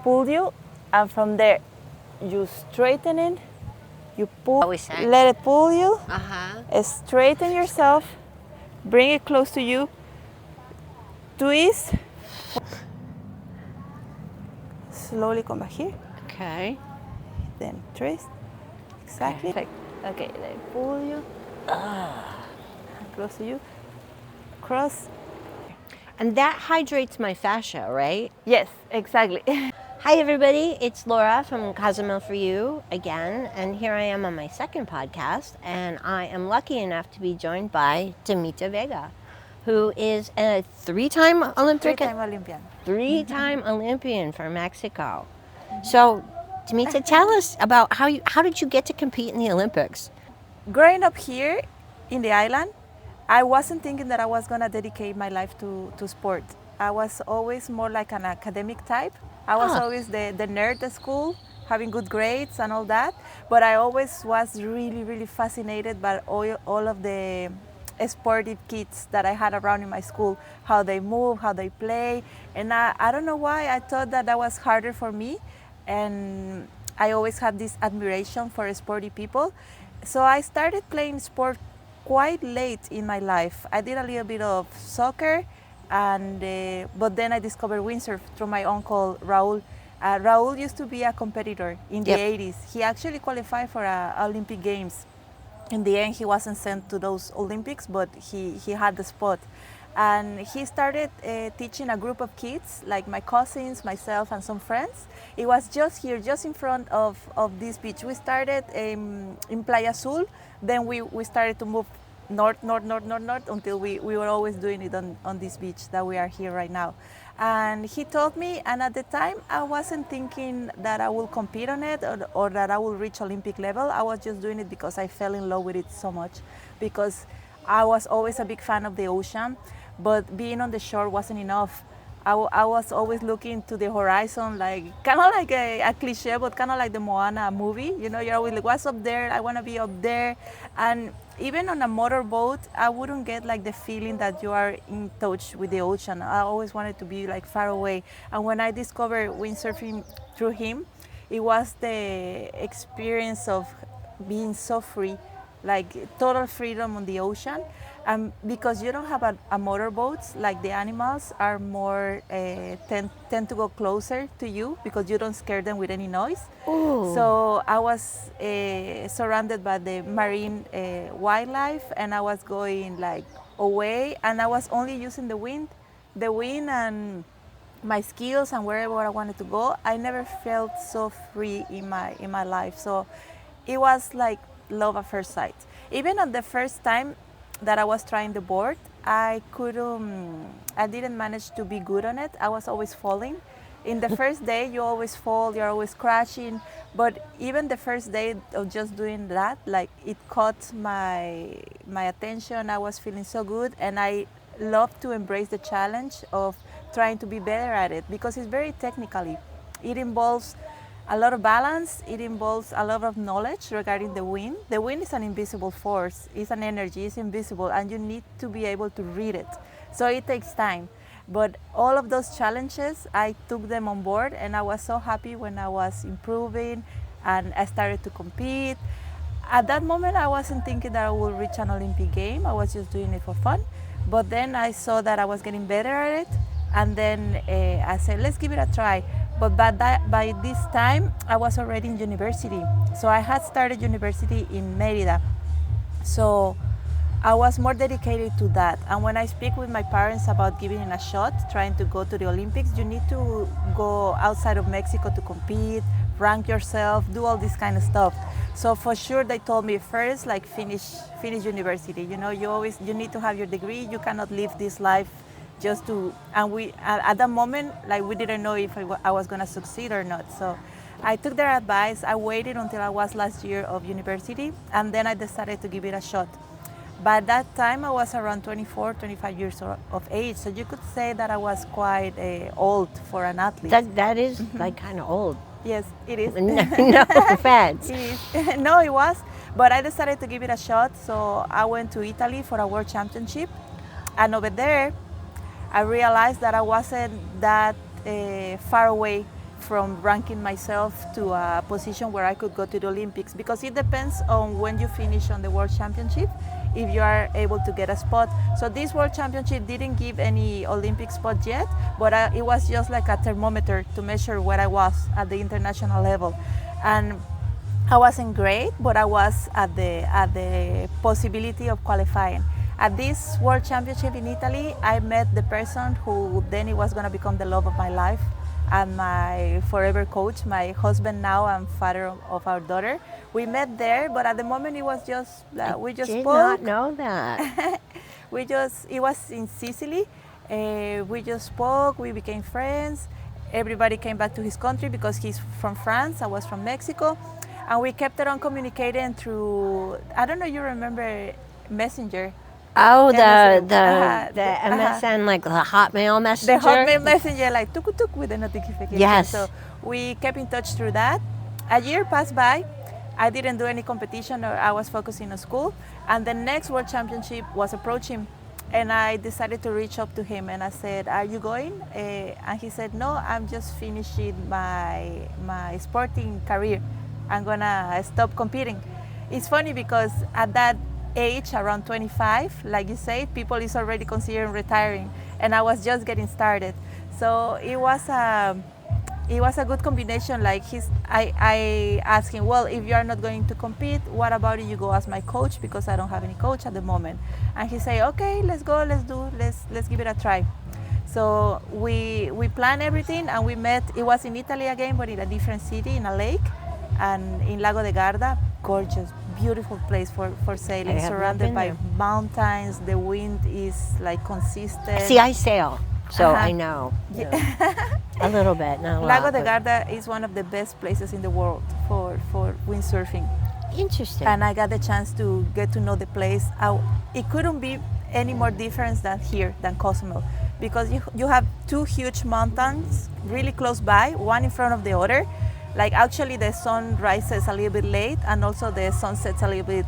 pull you, and from there, you straighten it, you pull, Always say. let it pull you, Uh-huh. straighten yourself, bring it close to you, twist, slowly come back here, Okay. then twist, exactly. Perfect. Okay, let it pull you, close to you, cross. And that hydrates my fascia, right? Yes, exactly. Hi everybody, it's Laura from Cozumel for you again, and here I am on my second podcast, and I am lucky enough to be joined by Demita Vega, who is a three-time Olympic, Three-time Olympian. three-time Olympian for Mexico. So, Demita, tell us about how did you get to compete in the Olympics? Growing up here in the island, I wasn't thinking that I was going to dedicate my life to sport. I was always more like an academic type. I was always the nerd at school, having good grades and all that. But I always was really, really fascinated by all of the sportive kids that I had around in my school, how they move, how they play. And I don't know why I thought that was harder for me. And I always had this admiration for sporty people. So I started playing sport quite late in my life. I did a little bit of soccer, but then I discovered windsurf through my uncle Raul. Raul used to be a competitor in the 80s. He actually qualified for Olympic Games. In the end, he wasn't sent to those Olympics, but he had the spot. And he started teaching a group of kids, like my cousins, myself, and some friends. It was just here, just in front of this beach. We started in Playa Azul, then we started to move north until we were always doing it on this beach that we are here right now. And he told me, and at the time I wasn't thinking that I will compete on it or that I will reach Olympic level. I was just doing it because I fell in love with it so much, because I was always a big fan of the ocean, but being on the shore wasn't enough. I was always looking to the horizon, like kind of like a cliche, but kind of like the Moana movie. You know, you're always like, what's up there? I want to be up there. And even on a motorboat, I wouldn't get like the feeling that you are in touch with the ocean. I always wanted to be like far away. And when I discovered windsurfing through him, it was the experience of being so free, like total freedom on the ocean. Because you don't have a motorboat, like the animals are more tend to go closer to you because you don't scare them with any noise. Ooh. So I was surrounded by the marine wildlife, and I was going like away, and I was only using the wind and my skills and wherever I wanted to go. I never felt so free in my life. So it was like love at first sight. Even on the first time that I was trying the board, I didn't manage to be good on it. I was always falling. In the first day, you always fall, you're always crashing. But even the first day of just doing that, like it caught my attention. I was feeling so good, and I love to embrace the challenge of trying to be better at it, because it's very technically. It involves a lot of balance. It involves a lot of knowledge regarding the wind. The wind is an invisible force. It's an energy. It's invisible, and you need to be able to read it. So it takes time. But all of those challenges, I took them on board, and I was so happy when I was improving and I started to compete. At that moment, I wasn't thinking that I would reach an Olympic game. I was just doing it for fun. But then I saw that I was getting better at it, and then I said, let's give it a try. But by this time, I was already in university. So I had started university in Mérida. So I was more dedicated to that. And when I speak with my parents about giving it a shot, trying to go to the Olympics, you need to go outside of Mexico to compete, rank yourself, do all this kind of stuff. So for sure, they told me first, like finish university. You know, you need to have your degree. You cannot live this life just to, and we, at that moment, like we didn't know if I was gonna succeed or not. So I took their advice. I waited until I was last year of university, and then I decided to give it a shot. By that time, I was around 24, 25 years of age. So you could say that I was quite old for an athlete. That is like kind of old. Yes, it is. No offense. It is. No, it was. But I decided to give it a shot. So I went to Italy for a world championship. And over there, I realized that I wasn't that far away from ranking myself to a position where I could go to the Olympics, because it depends on when you finish on the World Championship if you are able to get a spot. So this World Championship didn't give any Olympic spot yet, but it was just like a thermometer to measure where I was at the international level. And I wasn't great, but I was at the possibility of qualifying. At this World Championship in Italy, I met the person who then it was going to become the love of my life and my forever coach, my husband now and father of our daughter. We met there, but at the moment it was just we just did spoke. not know that. It was in Sicily. We just spoke. We became friends. Everybody came back to his country because he's from France. I was from Mexico, and we kept it on communicating through. I don't know. You remember Messenger? Oh, MSN. the MSN, like the Hotmail messenger? The Hotmail Messenger, like tuk with the notification. Yes. So we kept in touch through that. A year passed by. I didn't do any competition, or I was focusing on school. And the next World Championship was approaching. And I decided to reach up to him and I said, "Are you going?" And he said, "No, I'm just finishing my sporting career. I'm gonna stop competing." It's funny because at that age, around 25, like you say, people is already considering retiring, and I was just getting started. So it was a good combination. Like I asked him, "Well, if you are not going to compete, what about if you go as my coach, because I don't have any coach at the moment?" And he said, "Okay, let's go, let's give it a try." So we planned everything and we met. It was in Italy again, but in a different city, in a lake, and in Lago de Garda, gorgeous, beautiful place for sailing, surrounded by mountains. The wind is like consistent. See, I sail, so I know. Yeah. A little bit, not a lot. Lago de Garda is one of the best places in the world for windsurfing. Interesting. And I got the chance to get to know the place. It couldn't be any more different than Cozumel, because you have two huge mountains really close by, one in front of the other. Like actually the sun rises a little bit late and also the sun sets a little bit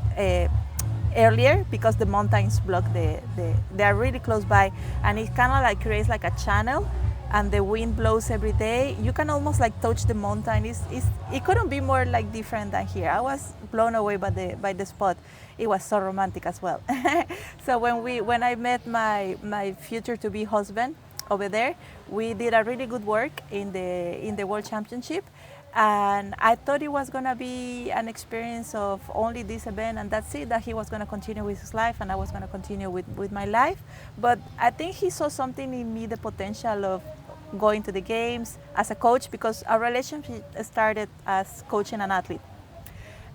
earlier because the mountains block they are really close by, and it kind of like creates like a channel, and the wind blows every day. You can almost like touch the mountain. It couldn't be more like different than here. I was blown away by the spot. It was so romantic as well. So when I met my future to be husband over there, we did a really good work in the World Championship. And I thought it was going to be an experience of only this event and that's it, that he was going to continue with his life and I was going to continue with my life. But I think he saw something in me, the potential of going to the games as a coach, because our relationship started as coaching an athlete.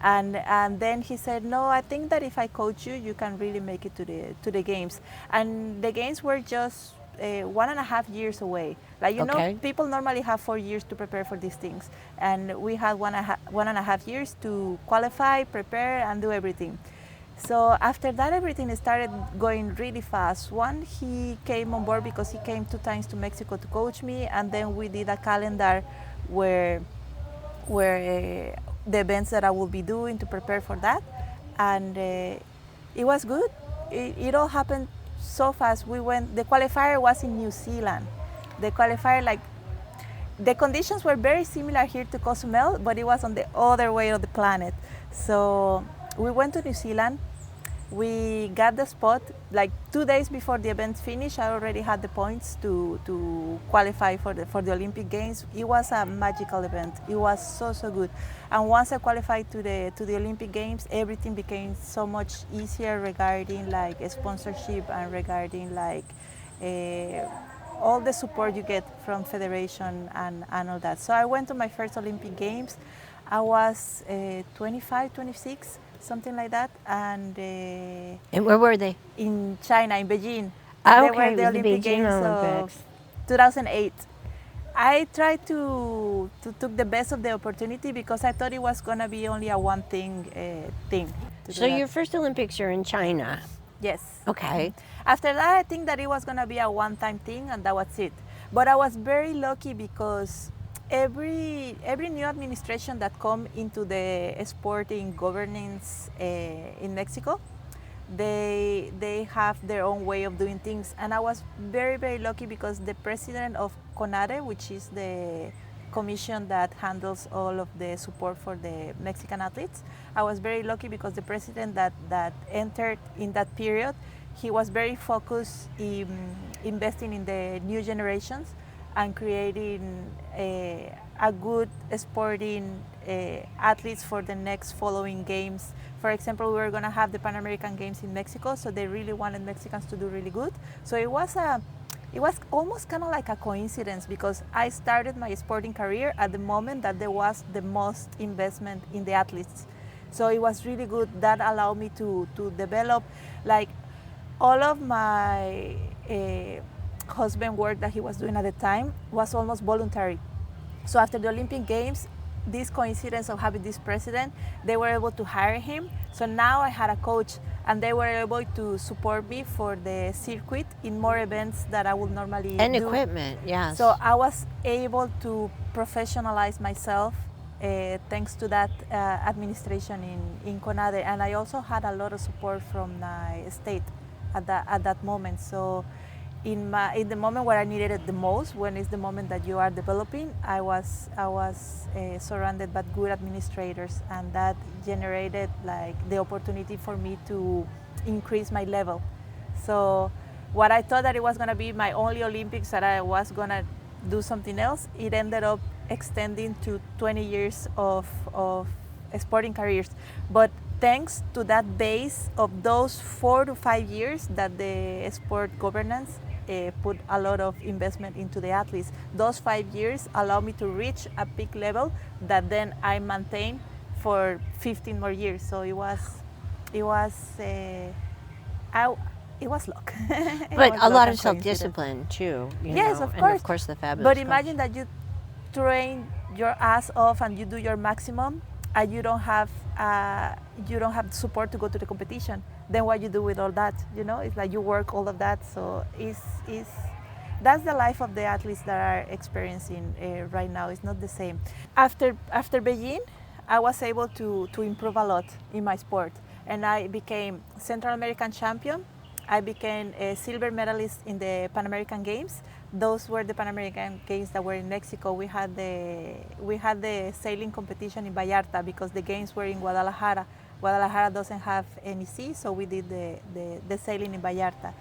And then he said, "No, I think that if I coach you, you can really make it to the games." And the games were just 1.5 years away. Like, you know, people normally have 4 years to prepare for these things. And we had 1.5 years to qualify, prepare, and do everything. So after that, everything started going really fast. One, he came on board because he came 2 times to Mexico to coach me. And then we did a calendar where the events that I will be doing to prepare for that. And it was good. It all happened so fast. The qualifier was in New Zealand. The qualifier, like, the conditions were very similar here to Cozumel, but it was on the other way of the planet. So we went to New Zealand. We got the spot. Like 2 days before the event finished, I already had the points to qualify for the Olympic Games. It was a magical event. It was so good. And once I qualified to the Olympic Games, everything became so much easier regarding like sponsorship and regarding like all the support you get from federation and all that. So I went to my first Olympic Games. I was 25, 26. Something like that, and where were they? In China, in Beijing. They were the Olympic Games Olympics. of 2008. I tried to took the best of the opportunity because I thought it was gonna be only a one thing. So your first Olympics are in China. Yes. Okay. After that, I think that it was gonna be a one-time thing, and that was it. But I was very lucky because every new administration that come into the sporting governance in Mexico, they have their own way of doing things. And I was very lucky because the president of CONADE, which is the commission that handles all of the support for the Mexican athletes. I was very lucky because the president that entered in that period, he was very focused in investing in the new generations and creating a good sporting athletes for the next following games. For example, we were going to have the Pan American Games in Mexico, so they really wanted Mexicans to do really good. So it was almost kind of like a coincidence because I started my sporting career at the moment that there was the most investment in the athletes. So it was really good. That allowed me to develop, like, all of my husband work that he was doing at the time was almost voluntary. So after the Olympic Games, this coincidence of having this president, they were able to hire him. So now I had a coach and they were able to support me for the circuit in more events that I would normally And do. equipment, yes. So I was able to professionalize myself thanks to that administration in CONADE. And I also had a lot of support from my state at that moment. So in the moment where I needed it the most, when it's the moment that you are developing, I was surrounded by good administrators, and that generated like the opportunity for me to increase my level. So what I thought that it was going to be my only Olympics, that I was going to do something else, it ended up extending to 20 years of sporting careers. But thanks to that base of those 4 to 5 years that the sport governance put a lot of investment into the athletes, those 5 years allowed me to reach a peak level that then I maintained for 15 more years. So it was luck. But a lot of self-discipline too. Yes, of course. And of course the fabulous But coach. imagine that you train your ass off and you do your maximum, and you don't have support to go to the competition. Then what you do with all that? It's like you work all of that. So that's the life of the athletes that are experiencing right now. It's not the same. After Beijing, I was able to improve a lot in my sport, and I became Central American champion. I became a silver medalist in the Pan American Games. Those were the Pan American Games that were in Mexico. We had the sailing competition in Vallarta because the games were in Guadalajara. Guadalajara doesn't have any sea, so we did the sailing in Vallarta.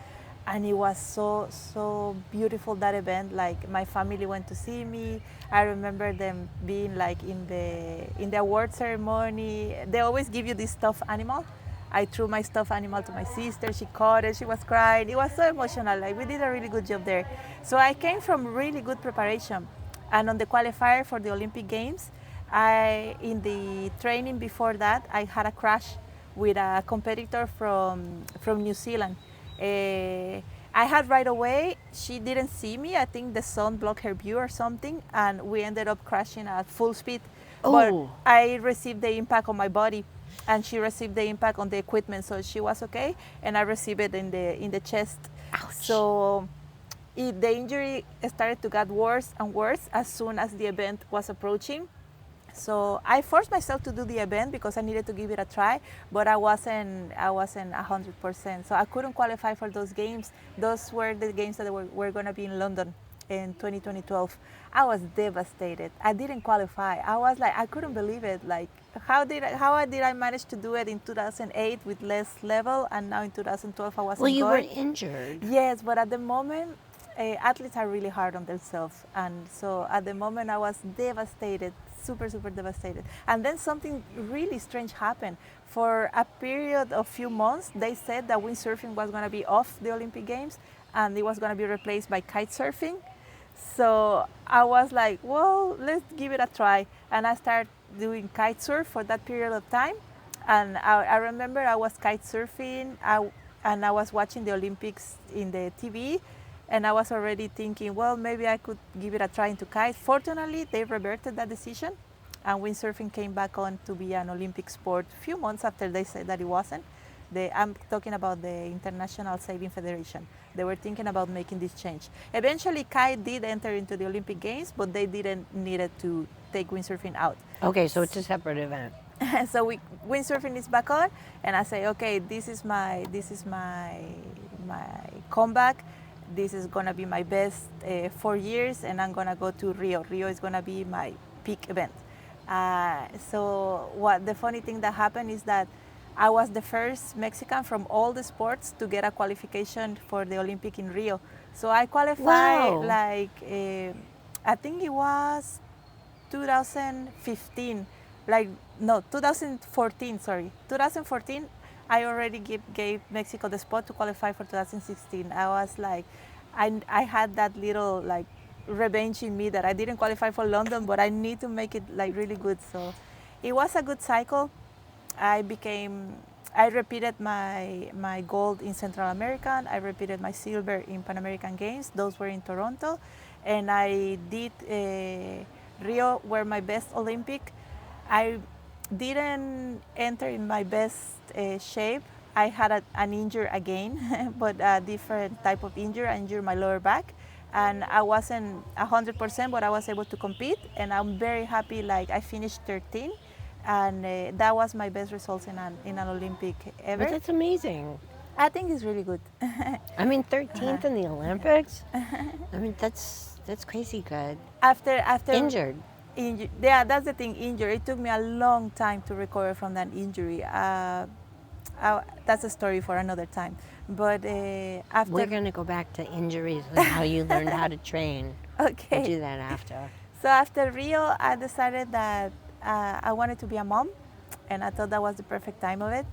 And it was so beautiful, that event. Like, my family went to see me. I remember them being like in the award ceremony. They always give you this stuffed animal. I threw my stuffed animal to my sister. She caught it. She was crying. It was so emotional. Like, we did a really good job there. So I came from really good preparation. And on the qualifier for the Olympic Games, in the training before that, I had a crash with a competitor from New Zealand. I had right away, she didn't see me. I think the sun blocked her view or something, and we ended up crashing at full speed. Oh. But I received the impact on my body, and she received the impact on the equipment, so she was okay, and I received it in the chest. Ouch. So the injury started to get worse and worse as soon as the event was approaching. So I forced myself to do the event because I needed to give it a try, but I wasn't 100%. So I couldn't qualify for those games. Those were the games that were going to be in London in 2012. I was devastated. I didn't qualify. I was like, I couldn't believe it. Like, how did I manage to do it in 2008 with less level, and now in 2012 I wasn't Well, you going? were injured. Yes, but at the moment, athletes are really hard on themselves, and so at the moment I was devastated, super devastated. And then something really strange happened. For a period of few months, they said that windsurfing was going to be off the Olympic Games, and it was going to be replaced by kite surfing. So I was like, well, let's give it a try, and I started doing kite surf for that period of time. And I remember I was kite surfing, and I was watching the Olympics in the TV, and I was already thinking, well, maybe I could give it a try into kite. Fortunately, they reverted that decision, and windsurfing came back on to be an Olympic sport a few months after they said that it wasn't. I'm talking about the International Sailing Federation. They were thinking about making this change. Eventually, kite did enter into the Olympic Games, but they didn't need it to take windsurfing out. Okay, so it's a separate event. So windsurfing is back on, and I say, okay, this is my comeback. this is gonna be my best 4 years, and I'm gonna go to Rio. Rio is gonna be my peak event. So what the funny thing that happened is that I was the first Mexican from all the sports to get a qualification for the Olympic in Rio. So I qualified Wow. like I think it was 2015, like no 2014. Sorry, 2014. I already gave Mexico the spot to qualify for 2016. I was like, I had that little like revenge in me that I didn't qualify for London, but I need to make it like really good. So it was a good cycle. I became, I repeated my gold in Central American. I repeated my silver in Pan American Games. Those were in Toronto. And I did Rio were my best Olympic. I didn't enter in my best shape. I had an injury again, but a different type of injury. I injured my lower back, and I wasn't 100%, but I was able to compete, and I'm very happy. Like I finished 13, and that was my best results in an Olympic ever. But that's amazing. I think it's really good. I mean, 13th in the Olympics. I mean, that's crazy good. After Injured. Yeah, that's the thing. Injury. It took me a long time to recover from that injury. That's a story for another time. But after We're gonna go back to injuries and how you learned how to train. okay. We'll do that after. So after Rio, I decided that I wanted to be a mom, and I thought that was the perfect time of it.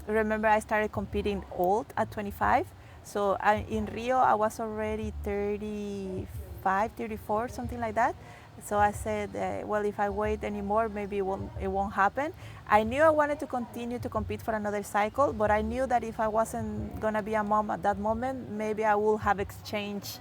Remember, I started competing old at 25. So in Rio, I was already 35, 34, something like that. So I said, well, if I wait anymore, maybe it won't happen. I knew I wanted to continue to compete for another cycle, but I knew that if I wasn't gonna be a mom at that moment, maybe I would have exchanged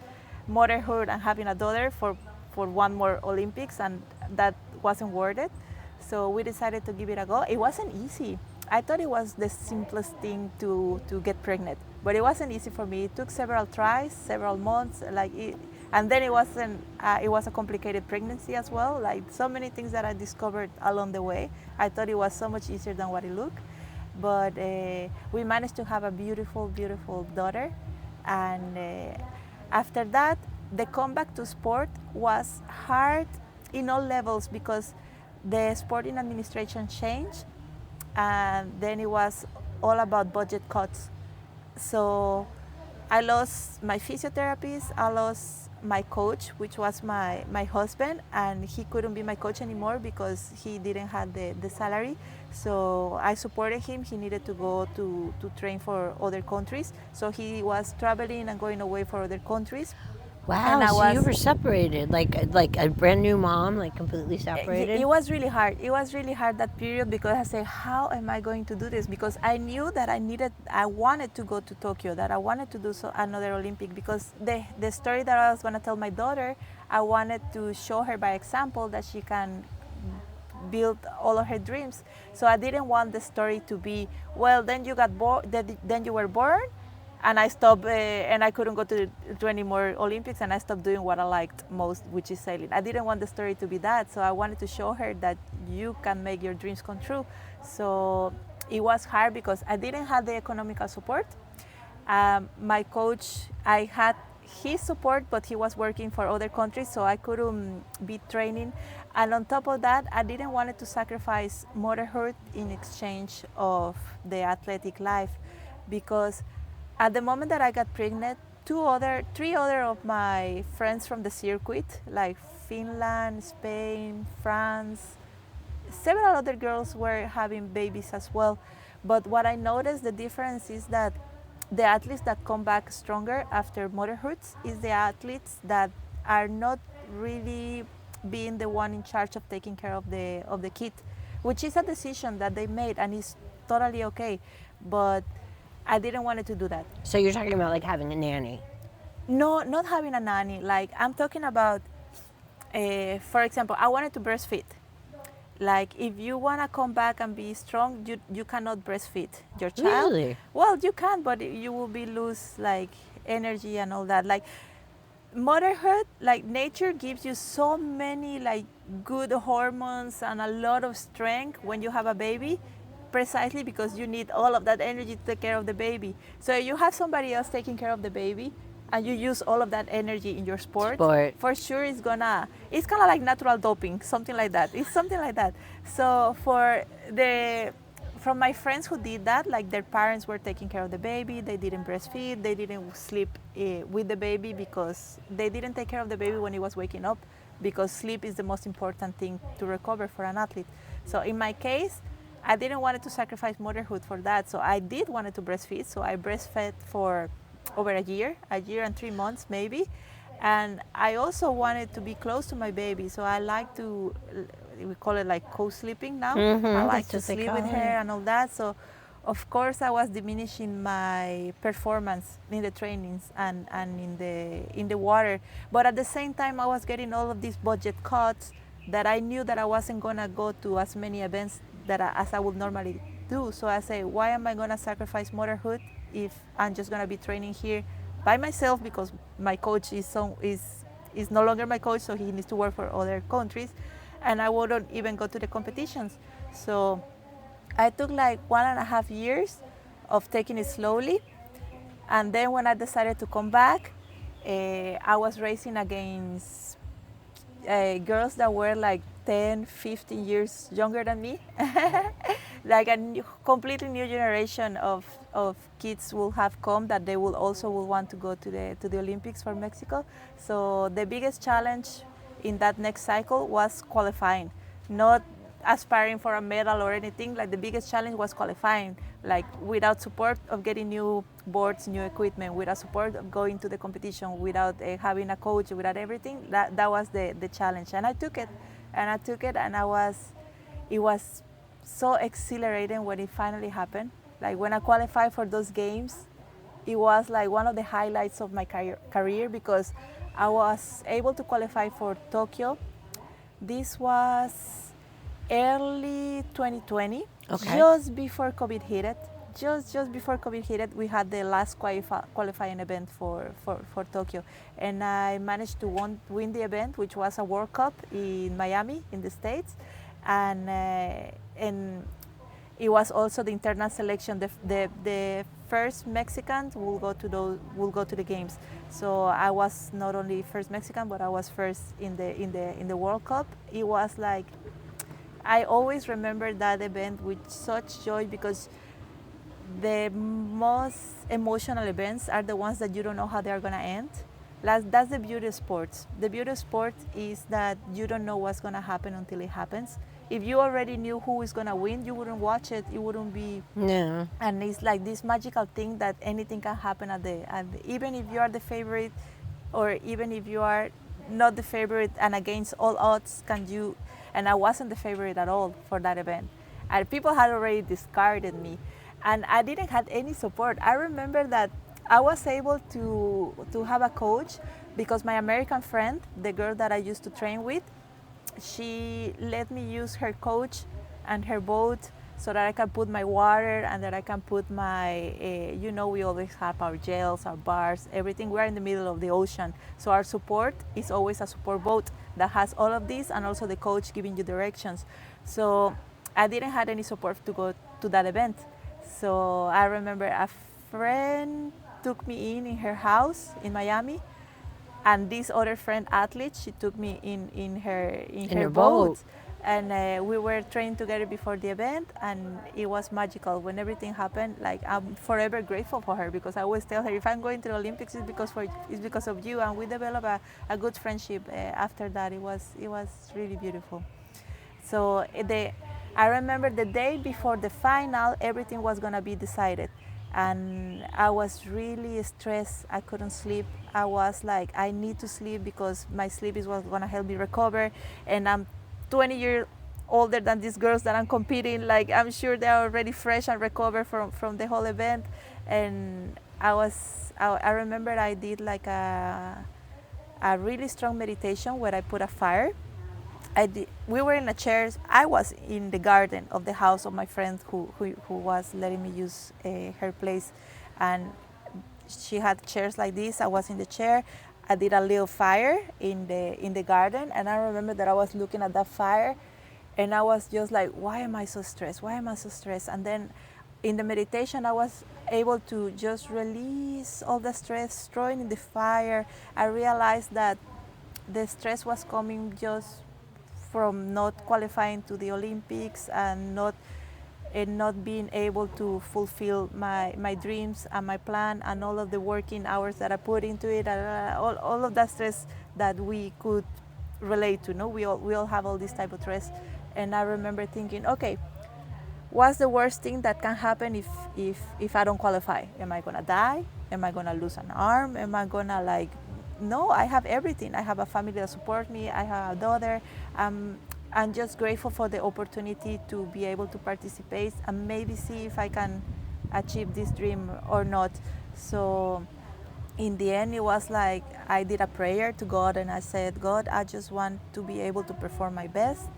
motherhood and having a daughter for one more Olympics, and that wasn't worth it. So we decided to give it a go. It wasn't easy. I thought it was the simplest thing to get pregnant, but it wasn't easy for me. It took several tries, several months, and then it wasn't. It was a complicated pregnancy as well. Like so many things that I discovered along the way. I thought it was so much easier than what it looked, but we managed to have a beautiful, beautiful daughter, and after that, the comeback to sport was hard in all levels because the sporting administration changed, and then it was all about budget cuts. So I lost my physiotherapist, I lost my coach, which was my husband, and he couldn't be my coach anymore because he didn't have the salary. So I supported him. He needed to go to train for other countries. So he was traveling and going away for other countries. Wow, And so you were separated, like a brand new mom, like completely separated? It was really hard. It was really hard that period because I said, how am I going to do this? Because I knew that I wanted to go to Tokyo, that I wanted to do another Olympic, because the story that I was going to tell my daughter, I wanted to show her by example that she can build all of her dreams. So I didn't want the story to be, well, then you got born, then you were born, and I stopped, and I couldn't go to any more Olympics, and I stopped doing what I liked most, which is sailing. I didn't want the story to be that, so I wanted to show her that you can make your dreams come true. So it was hard because I didn't have the economical support. My coach, I had his support, but he was working for other countries, so I couldn't be training. And on top of that, I didn't want to sacrifice motherhood in exchange of the athletic life, because at the moment that I got pregnant, three other of my friends from the circuit, like Finland, Spain, France, several other girls were having babies as well. But what I noticed, the difference is that the athletes that come back stronger after motherhood is the athletes that are not really being the one in charge of taking care of the kid, which is a decision that they made, and it's totally okay. But I didn't want to do that. So you're talking about like having a nanny? No, not having a nanny. Like I'm talking about, for example, I wanted to breastfeed. Like if you want to come back and be strong, you cannot breastfeed your child. Really? Well, you can, but you will be lose like energy and all that. Like motherhood, like nature gives you so many like good hormones and a lot of strength when you have a baby. precisely because you need all of that energy to take care of the baby. So if you have somebody else taking care of the baby and you use all of that energy in your sport, for sure it's kind of like natural doping, something like that. It's something like that. So from my friends who did that, like their parents were taking care of the baby, they didn't breastfeed, they didn't sleep with the baby because they didn't take care of the baby when he was waking up, because sleep is the most important thing to recover for an athlete. So in my case, I didn't want to sacrifice motherhood for that. So I did wanted to breastfeed. So I breastfed for over a year and 3 months maybe. And I also wanted to be close to my baby. So I like to, we call it like co-sleeping now. I like to sleep with her and all that. So of course I was diminishing my performance in the trainings and in the water. But at the same time I was getting all of these budget cuts that I knew that I wasn't gonna go to as many events as I would normally do. So I say, why am I gonna sacrifice motherhood if I'm just gonna be training here by myself, because my coach is no longer my coach, so he needs to work for other countries, and I wouldn't even go to the competitions. So I took like 1.5 years of taking it slowly, and then when I decided to come back, I was racing against girls that were like 10, 15 years younger than me. Like completely new generation of kids will have come that they will want to go to the Olympics for Mexico. So the biggest challenge in that next cycle was qualifying, not aspiring for a medal or anything. Like the biggest challenge was qualifying, like without support of getting new boards, new equipment, without support of going to the competition, without having a coach, without everything. That was the challenge, and I took it, and it was so exhilarating when it finally happened. Like when I qualified for those games, it was like one of the highlights of my career, because I was able to qualify for Tokyo. This was early 2020, just before COVID hit it. Just before COVID hit it, we had the last qualifying event for Tokyo. And I managed to win the event, which was a World Cup in Miami, in the States. And it was also the internal selection. The first Mexicans will go to the games. So I was not only first Mexican, but I was first in the World Cup. It was like, I always remember that event with such joy, because the most emotional events are the ones that you don't know how they are going to end. That's the beauty of sports. The beauty of sports is that you don't know what's going to happen until it happens. If you already knew who is going to win, you wouldn't watch it. It wouldn't be. No. And it's like this magical thing that anything can happen even if you are the favorite, or even if you are not the favorite, and against all odds, and I wasn't the favorite at all for that event. And people had already discarded me, and I didn't have any support. I remember that I was able to have a coach, because my American friend, the girl that I used to train with, she let me use her coach and her boat, so that I can put my water, and that I can put my, we always have our gels, our bars, everything. We're in the middle of the ocean. So our support is always a support boat that has all of this, and also the coach giving you directions. So I didn't have any support to go to that event. So I remember a friend took me in her house in Miami, and this other friend athlete, she took me in her boat. And we were training together before the event, and it was magical. When everything happened, like, I'm forever grateful for her, because I always tell her, if I'm going to the Olympics, it's because of you. And we developed a good friendship after that. It was really beautiful. So I remember the day before the final, everything was gonna be decided. And I was really stressed. I couldn't sleep. I was like, I need to sleep, because my sleep is what's gonna help me recover. And I'm 20 years older than these girls that I'm competing. Like, I'm sure they are already fresh and recovered from the whole event. And I remember I did like a really strong meditation where I put a fire. We were in a chair. I was in the garden of the house of my friend who was letting me use her place, and she had chairs like this. I was in the chair. I did a little fire in the garden, and I remember that I was looking at that fire, And I was just like, why am I so stressed? Why am I so stressed? And then in the meditation, I was able to just release all the stress, throwing in the fire. I realized that the stress was coming just from not qualifying to the Olympics and not being able to fulfill my dreams and my plan and all of the working hours that I put into it, all of that stress that we could relate to. No, we all have all this type of stress. And I remember thinking, okay, what's the worst thing that can happen if I don't qualify? Am I gonna die? Am I gonna lose an arm? Am I gonna like? No, I have everything. I have a family that supports me. I have a daughter. I'm just grateful for the opportunity to be able to participate and maybe see if I can achieve this dream or not. So in the end, it was like I did a prayer to God and I said, God, I just want to be able to perform my best.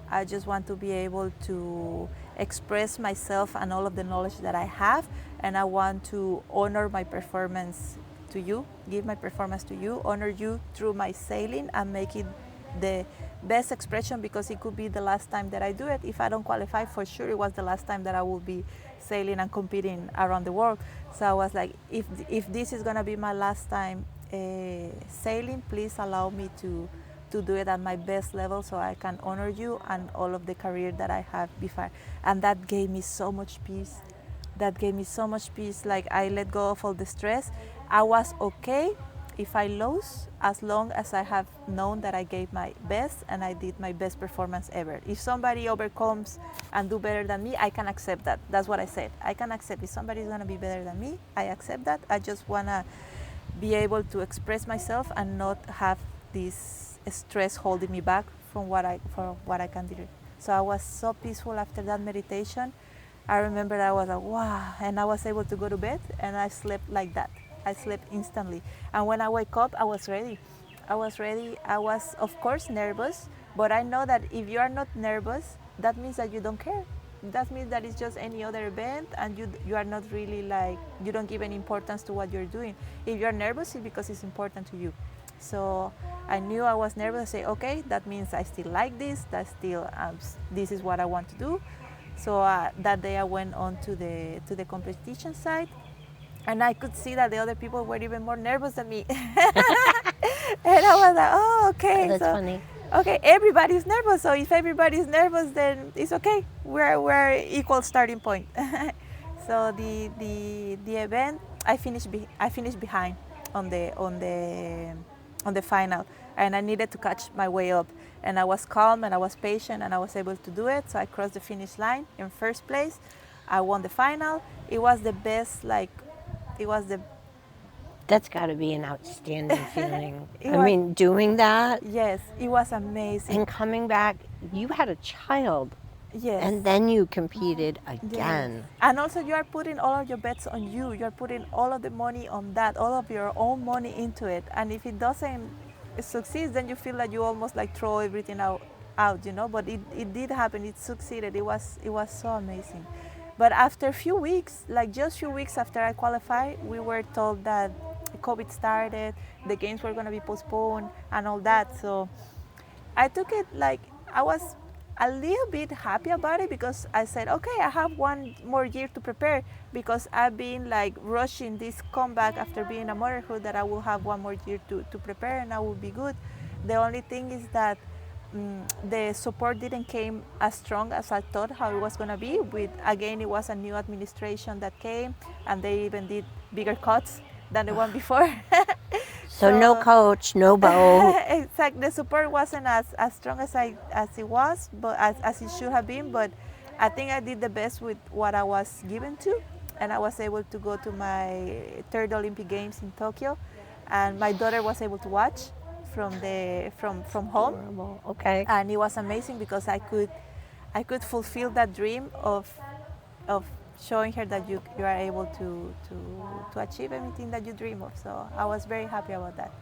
I just want to be able to express myself and all of the knowledge that I have, and I want to honor my performance to you, give my performance to you, honor you through my sailing and make it the best expression, because it could be the last time that I do it. If I don't qualify, for sure it was the last time that I will be sailing and competing around the world. So I was like, if this is gonna be my last time sailing, please allow me to do it at my best level so I can honor you and all of the career that I have before. And that gave me so much peace. That gave me so much peace. Like I let go of all the stress. I was okay if I lose, as long as I have known that I gave my best and I did my best performance ever. If somebody overcomes and do better than me, I can accept that. That's what I said. I can accept if somebody's gonna be better than me, I accept that. I just wanna be able to express myself and not have this stress holding me back from what I can do. So I was so peaceful after that meditation. I remember I was like, wow, and I was able to go to bed and I slept like that. I slept instantly. And when I wake up, I was ready. I was ready. I was, of course, nervous, but I know that if you are not nervous, that means that you don't care. That means that it's just any other event and you are not really like, you don't give any importance to what you're doing. If you're nervous, it's because it's important to you. So I knew I was nervous. I say, okay, that means I still like this. That still, this is what I want to do. So that day I went on to the competition side, and I could see that the other people were even more nervous than me. And I was like, oh, okay. That's funny. Okay, everybody's nervous. So if everybody's nervous, then it's okay. We're equal starting point. So the event, I finished behind on the final, and I needed to catch my way up. And I was calm and I was patient and I was able to do it. So I crossed the finish line in first place. I won the final. It was the best, That's got to be an outstanding feeling. I mean, doing that. Yes, it was amazing. And coming back, you had a child. Yes. And then you competed again. Yes. And also you are putting all of your bets on you. You're putting all of the money on that, all of your own money into it. And if it doesn't succeed, then you feel like you almost like throw everything out, you know. But it did happen. It succeeded. It was so amazing. But after a few weeks, like just a few weeks after I qualified, we were told that COVID started, the games were going to be postponed and all that. So I took it like, I was a little bit happy about it, because I said, okay, I have one more year to prepare, because I've been like rushing this comeback after being a motherhood, that I will have one more year to prepare and I will be good. The only thing is that the support didn't came as strong as I thought how it was going to be. Again, it was a new administration that came, and they even did bigger cuts than the one before. So no coach, no boat. Exactly. The support wasn't as strong as it was, but as it should have been. But I think I did the best with what I was given to, and I was able to go to my third Olympic Games in Tokyo, and my daughter was able to watch from home. Horrible. Okay. And it was amazing, because I could fulfill that dream of showing her that you are able to achieve anything that you dream of. So I was very happy about that.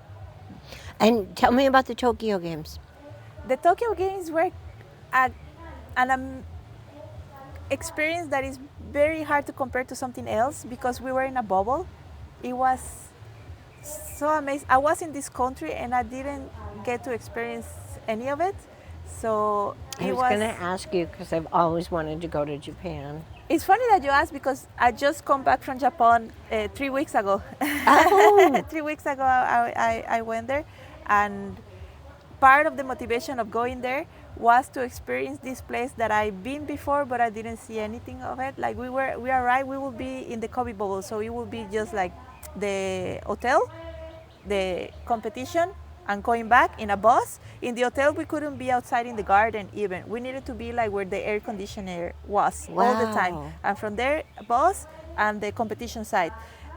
And tell me about the Tokyo Games. The Tokyo Games were an experience that is very hard to compare to something else, because we were in a bubble. It was so amazing. I was in this country and I didn't get to experience any of it. So I it was going was. to ask you because I've always wanted to go to Japan. It's funny that you asked because I just come back from Japan 3 weeks ago. Oh, 3 weeks ago, I went there, and part of the motivation of going there was to experience this place that I've been before, but I didn't see anything of it. Like we arrived, we will be in the COVID bubble, so it will be just like the hotel, the competition, and going back in a bus. In the hotel, we couldn't be outside in the garden even. We needed to be like where the air conditioner was all the time. wow. And from there, bus and the competition side.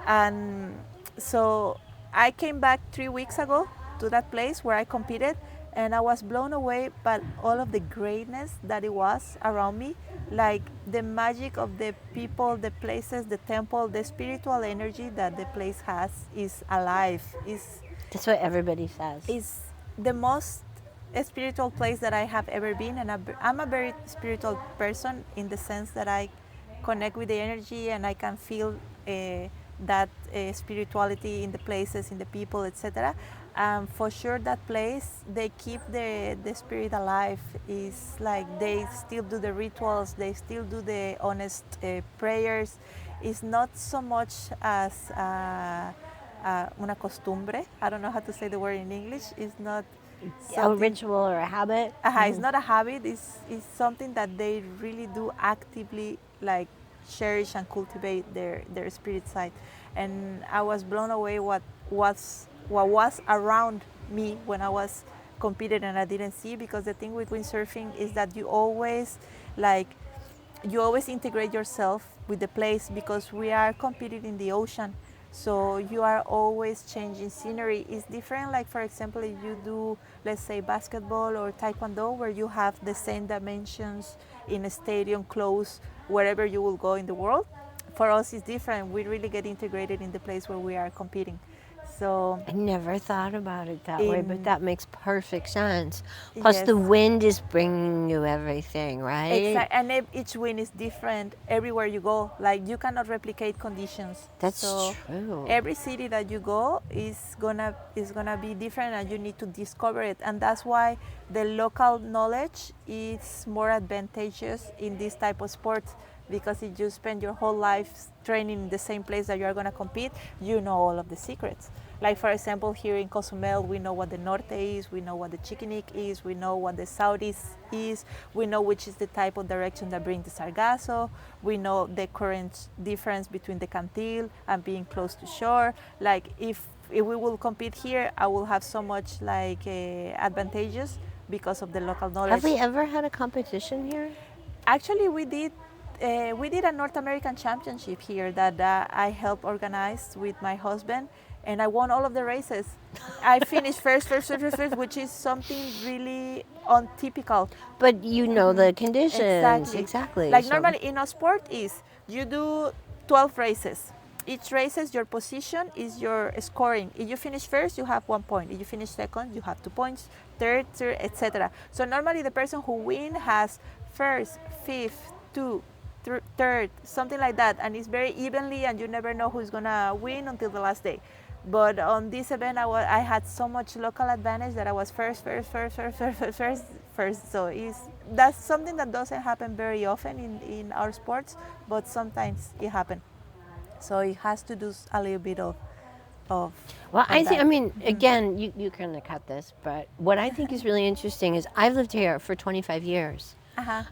And so I came back 3 weeks ago to that place where I competed, and I was blown away by all of the greatness that it was around me, like the magic of the people, the places, the temple, the spiritual energy that the place has is alive, That's what everybody says. is the most spiritual place that I have ever been. And I'm a very spiritual person in the sense that I connect with the energy and I can feel that spirituality in the places, in the people, etc. For sure, that place, they keep the spirit alive. Is like they still do the rituals, they still do the honest prayers. It's not so much as una costumbre. I don't know how to say the word in English. It's not A ritual or a habit? It's not a habit. It's something that they really do actively, like cherish and cultivate their spirit side. And I was blown away what was around me when I was competing and I didn't see, because the thing with windsurfing is that you always integrate yourself with the place, because we are competing in the ocean. So you are always changing scenery. It's different, like for example, if you do, let's say, basketball or taekwondo, where you have the same dimensions in a stadium close wherever you will go in the world. For us, it's different. We really get integrated in the place where we are competing. So I never thought about it that way, but that makes perfect sense. yes. Plus, the wind is bringing you everything, right? Exactly, and each wind is different everywhere you go. Like you cannot replicate conditions. That's so true. Every city that you go is gonna be different, and you need to discover it. And that's why the local knowledge is more advantageous in this type of sports, because if you spend your whole life training in the same place that you are gonna compete, you know all of the secrets. Like for example, here in Cozumel, we know what the norte is, we know what the chiquinic is, we know what the southeast is, we know which is the type of direction that brings the sargasso, we know the current difference between the cantil and being close to shore. Like if we will compete here, I will have so much like advantages because of the local knowledge. Have we ever had a competition here? Actually, we did a North American championship here that I helped organize with my husband, and I won all of the races. I finished first, which is something really untypical. But you know the conditions. Exactly. Like normally in a sport is you do 12 races. Each races, your position is your scoring. If you finish first, you have 1 point. If you finish second, you have 2 points. Third, etc. So normally the person who wins has first, fifth, two, third, something like that, and it's very evenly, and you never know who's gonna win until the last day. But on this event, I had so much local advantage that I was first. So that's something that doesn't happen very often in our sports, but sometimes it happens. So it has to do a little bit of well, I think, that. I mean, again, you can cut this, but what I think is really interesting is I've lived here for 25 years.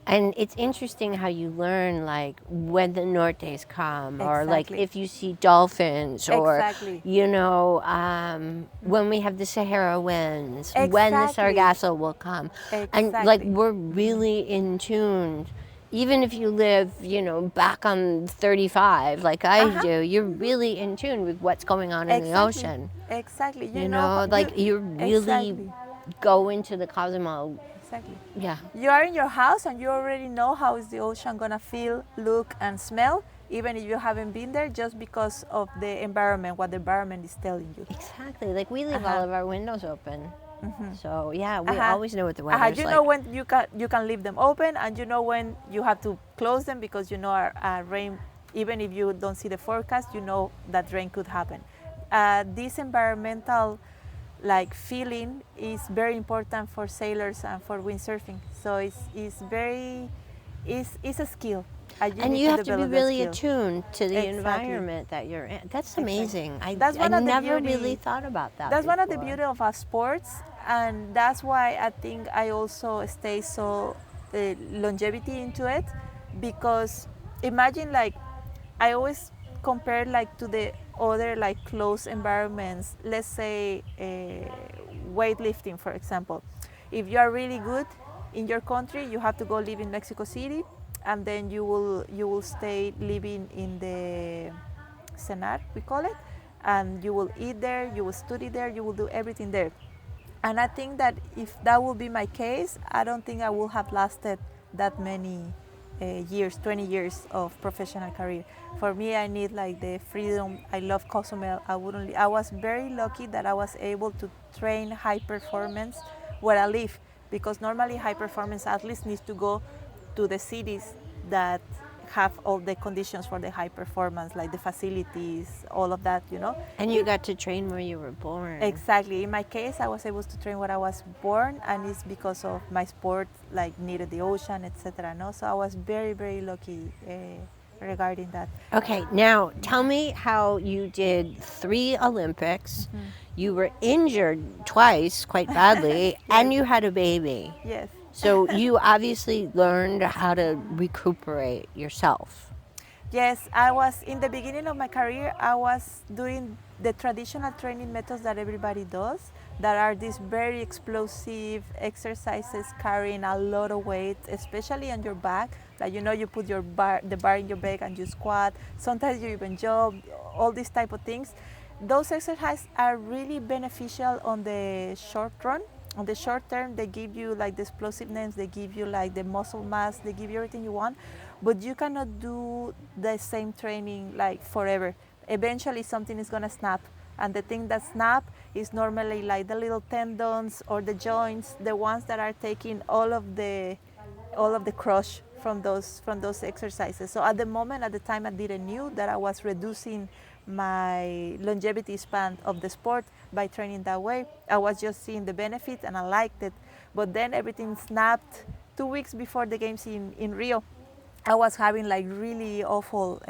And it's interesting how you learn, like, when the nortes come, or like if you see dolphins, or you know, when we have the Sahara winds, when the sargasso will come, and like we're really in tune. Even if you live, you know, back on 35, like I do, you're really in tune with what's going on in the ocean. Exactly. You know, like you really go into the Cozumel. Exactly. Yeah. You are in your house and you already know how is the ocean gonna feel, look, and smell, even if you haven't been there, just because of the environment, what the environment is telling you. Exactly. Like we leave all of our windows open. So yeah, we always know what the weather's like. You know when you can leave them open, and you know when you have to close them, because you know rain. Even if you don't see the forecast, you know that rain could happen. This environmental like feeling is very important for sailors and for windsurfing. So it's a skill. You And need you to have to be develop that really skill. attuned to the Exactly. environment that you're in. That's Exactly. amazing. That's I one of the never beauty. really thought about that That's one of the before. beauty of our sports, and that's why I think I also stay so longevity into it, because imagine like I always compare like to the other like close environments. Let's say weightlifting, for example. If you are really good in your country, you have to go live in Mexico City, and then you will stay living in the Senar, we call it, and you will eat there, you will study there, you will do everything there. And I think that if that would be my case, I don't think I would have lasted that many years, 20 years of professional career. For me, I need like the freedom. I love Cozumel. I was very lucky that I was able to train high performance where I live, because normally high performance athletes need to go to the cities that have all the conditions for the high performance, like the facilities, all of that, you know. And you got to train where you were born. Exactly. In my case, I was able to train where I was born, and it's because of my sport, like near the ocean, etc. No, so I was very, very lucky regarding that. Okay, now tell me how you did 3 Olympics. You were injured twice, quite badly, and you had a baby. Yes. So you obviously learned how to recuperate yourself. Yes, I was in the beginning of my career. I was doing the traditional training methods that everybody does, that are these very explosive exercises carrying a lot of weight, especially on your back. Like you put the bar in your back and you squat. Sometimes you even jump. All these type of things. Those exercises are really beneficial on the short run. On the short term, they give you like the explosiveness, they give you like the muscle mass, they give you everything you want, but you cannot do the same training like forever. Eventually something is gonna snap, and the thing that snap is normally like the little tendons or the joints, the ones that are taking all of the crush from those exercises. So at the time I didn't knew that I was reducing my longevity span of the sport by training that way. I was just seeing the benefits and I liked it. But then everything snapped 2 weeks before the games in Rio. I was having like really awful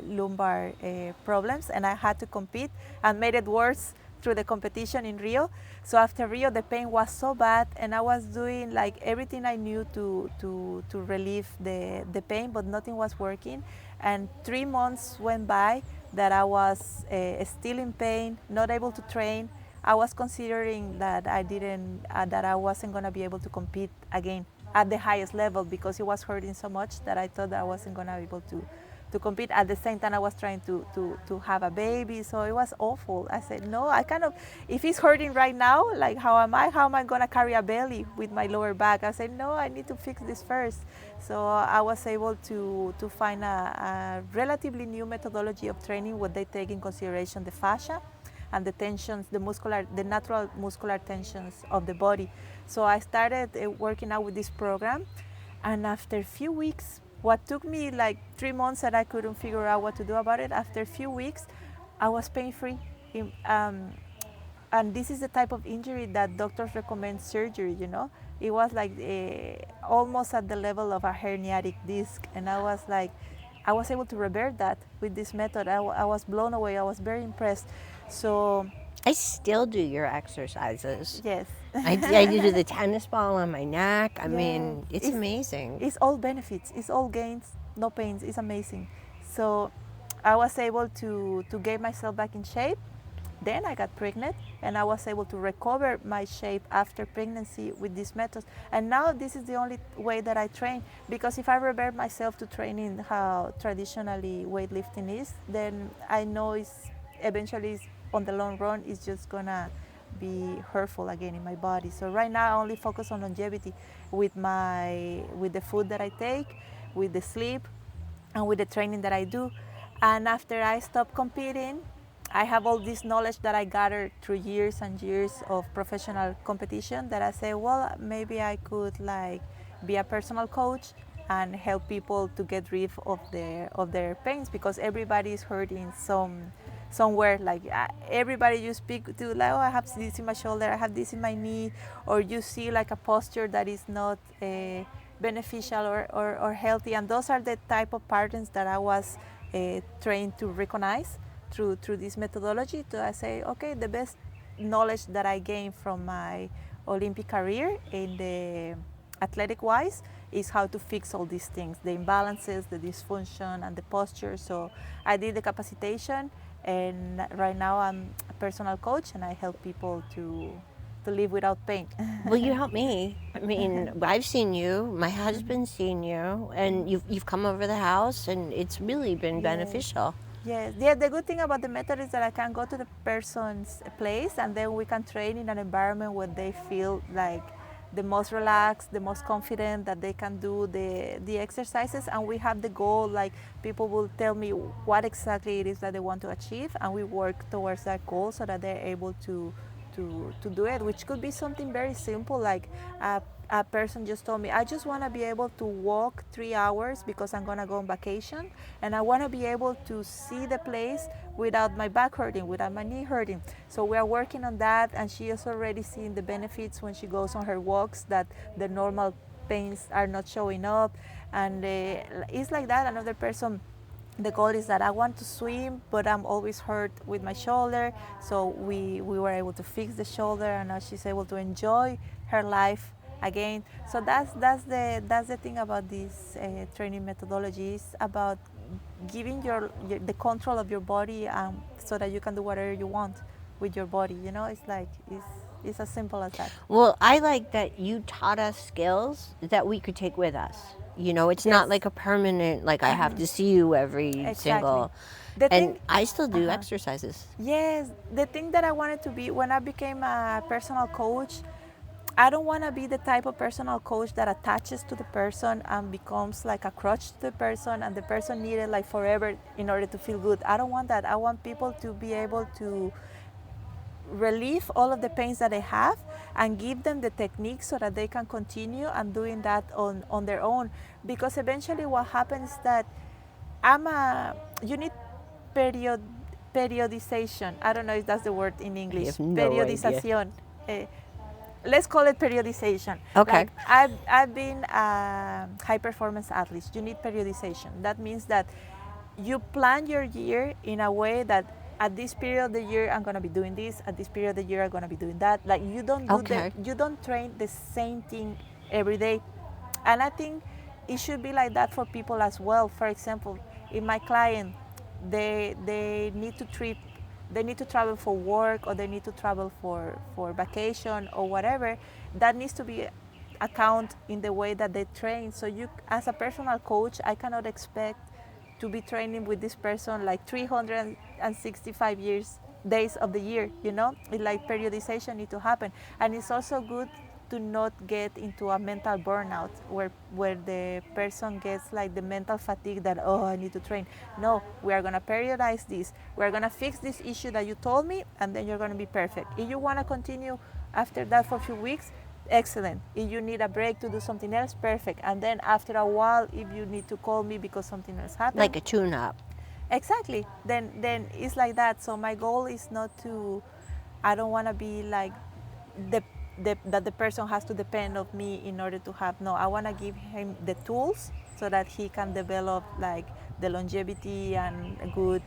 lumbar problems, and I had to compete, and made it worse through the competition in Rio. So after Rio, the pain was so bad, and I was doing like everything I knew to relieve the pain, but nothing was working. And 3 months went by that I was still in pain, not able to train. I was considering that I wasn't gonna be able to compete again at the highest level, because it was hurting so much that I thought that I wasn't gonna be able to compete. At the same time, I was trying to have a baby, so it was awful. I said, no, if it's hurting right now, like how am I gonna carry a belly with my lower back? I said, no, I need to fix this first. So I was able to find a relatively new methodology of training where they take in consideration the fascia and the tensions, the natural muscular tensions of the body. So I started working out with this program, and after a few weeks, what took me like 3 months that I couldn't figure out what to do about it, after a few weeks, I was pain-free. And this is the type of injury that doctors recommend surgery, you know. It was like almost at the level of a herniatic disc, and I was able to revert that with this method. I was blown away. I was very impressed. So I still do your exercises. yes. I do the tennis ball on my neck. I Yeah. mean, it's amazing. It's all benefits. It's all gains, no pains. It's amazing. So I was able to get myself back in shape. Then I got pregnant, and I was able to recover my shape after pregnancy with these methods. And now this is the only way that I train, because if I revert myself to training how traditionally weightlifting is, then I know eventually on the long run it's just gonna be hurtful again in my body. So right now I only focus on longevity with the food that I take, with the sleep, and with the training that I do. And after I stopped competing, I have all this knowledge that I gathered through years and years of professional competition, that I say, well, maybe I could like be a personal coach and help people to get rid of their pains, because everybody is hurting somewhere. Like everybody you speak to, like, oh, I have this in my shoulder, I have this in my knee, or you see like a posture that is not beneficial or healthy. And those are the type of patterns that I was trained to recognize through this methodology. To I say, okay, the best knowledge that I gained from my Olympic career in the athletic wise is how to fix all these things, the imbalances, the dysfunction, and the posture. So I did the capacitation, and right now I'm a personal coach, and I help people to live without pain. Well, you help me. I mean, I've seen you. My husband's seen you, and you've come over the house, and it's really been beneficial. Yes. Yeah, the good thing about the method is that I can go to the person's place, and then we can train in an environment where they feel like the most relaxed, the most confident, that they can do the exercises. And we have the goal, like people will tell me what exactly it is that they want to achieve, and we work towards that goal so that they're able to do it, which could be something very simple, like a person just told me, I just want to be able to walk 3 hours because I'm going to go on vacation, and I want to be able to see the place without my back hurting, without my knee hurting. So we are working on that, and she is already seeing the benefits when she goes on her walks, that the normal pains are not showing up. And it's like that. Another person, the goal is that I want to swim, but I'm always hurt with my shoulder. So we were able to fix the shoulder, and now she's able to enjoy her life again. So that's the thing about this training methodology. It's about giving the control of your body, so that you can do whatever you want with your body. You know, it's like it's as simple as that. Well, I like that you taught us skills that we could take with us. You know, it's not Yes. like a permanent, like I have to see you every single. The And thing, I still do exercises. yes, the thing that I wanted to be when I became a personal coach, I don't want to be the type of personal coach that attaches to the person and becomes like a crutch to the person, and the person needed like forever in order to feel good. I don't want that. I want people to be able to relieve all of the pains that they have and give them the techniques so that they can continue and doing that on their own. Because eventually what happens is that you need periodization. I don't know if that's the word in English. have no idea. Periodización. Let's call it periodization. Okay. Like I've been a high performance athlete. You need periodization. That means that you plan your year in a way that at this period of the year I'm gonna be doing this. At this period of the year I'm gonna be doing that. Like you don't do you don't train the same thing every day. And I think it should be like that for people as well. For example, in my client, they need to travel for work, or they need to travel for vacation or whatever. That needs to be account in the way that they train. So you, as a personal coach, I cannot expect to be training with this person like 365 days of the year. You know, it's like periodization need to happen. And it's also good to not get into a mental burnout where the person gets like the mental fatigue that, oh, I need to train. No, we are going to periodize this. We are going to fix this issue that you told me, and then you're going to be perfect. If you want to continue after that for a few weeks, excellent. If you need a break to do something else, perfect. And then after a while, if you need to call me because something else happened, Like a tune-up. exactly, then it's like that. So my goal is not to, I don't want to be like that the person has to depend on me in order to have. No, I want to give him the tools so that he can develop like the longevity and good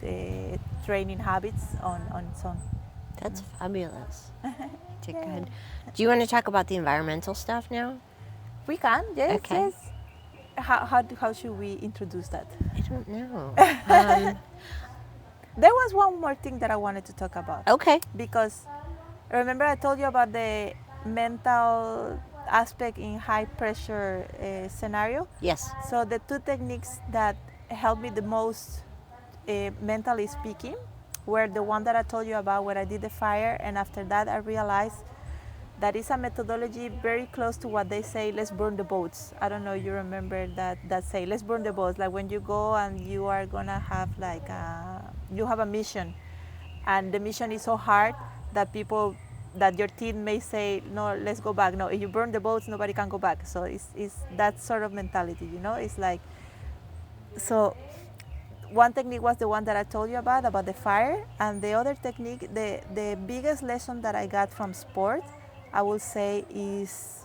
training habits on its own. That's fabulous. Good. Do you want to talk about the environmental stuff now? We can, yes, Okay. yes. How should we introduce that? I don't know. There was one more thing that I wanted to talk about. Okay. Because remember I told you about the mental aspect in high pressure scenario? Yes. So the two techniques that helped me the most, mentally speaking, were the one that I told you about where I did the fire, and after that I realized that is a methodology very close to what they say, let's burn the boats. I don't know if you remember that say, let's burn the boats. Like when you go and you are gonna have like you have a mission, and the mission is so hard that that your team may say, no, let's go back. No, if you burn the boats, nobody can go back. So it's that sort of mentality, you know? It's like, so one technique was the one that I told you about the fire, and the other technique, the biggest lesson that I got from sport, I will say, is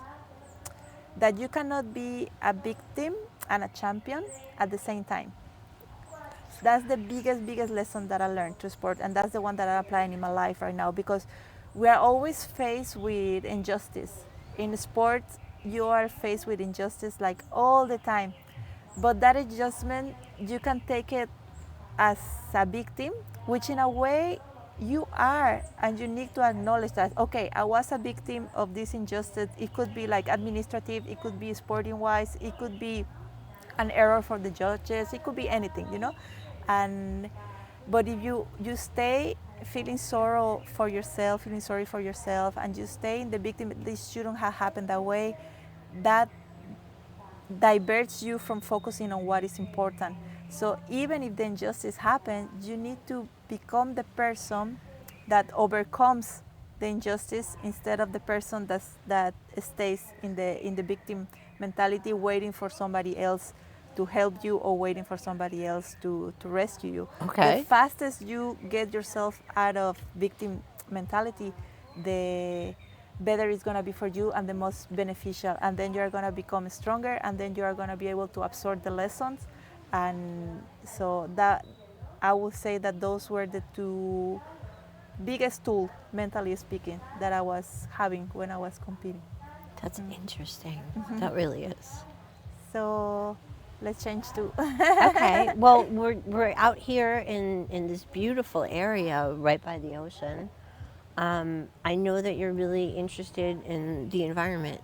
that you cannot be a victim and a champion at the same time. That's the biggest lesson that I learned through sport, and that's the one that I'm applying in my life right now, because we are always faced with injustice. In sport, you are faced with injustice like all the time. But that adjustment, you can take it as a victim, which in a way you are, and you need to acknowledge that, okay, I was a victim of this injustice. It could be like administrative, it could be sporting wise, it could be an error for the judges, it could be anything, you know. And but if you stay feeling sorrow for yourself, feeling sorry for yourself, and you stay in the victim, this shouldn't have happened that way, that diverts you from focusing on what is important. So even if the injustice happens, you need to become the person that overcomes the injustice instead of the person that stays in the victim mentality, waiting for somebody else to help you or waiting for somebody else to rescue you. Okay. The fastest you get yourself out of victim mentality, the better it's going to be for you and the most beneficial. And then you're going to become stronger, and then you are going to be able to absorb the lessons. And so that, I would say that those were the two biggest tools, mentally speaking, that I was having when I was competing. That's interesting. That really is. So let's change to Okay. Well, we're out here in this beautiful area right by the ocean. I know that you're really interested in the environment.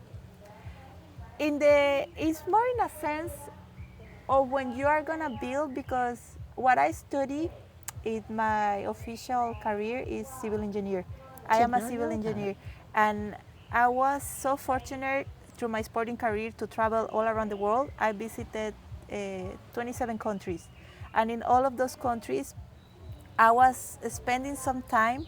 It's more in a sense of when you are gonna build, because what I study in my official career is civil engineer. I am a not civil know that. engineer, and I was so fortunate through my sporting career to travel all around the world. I visited 27 countries, and in all of those countries, I was spending some time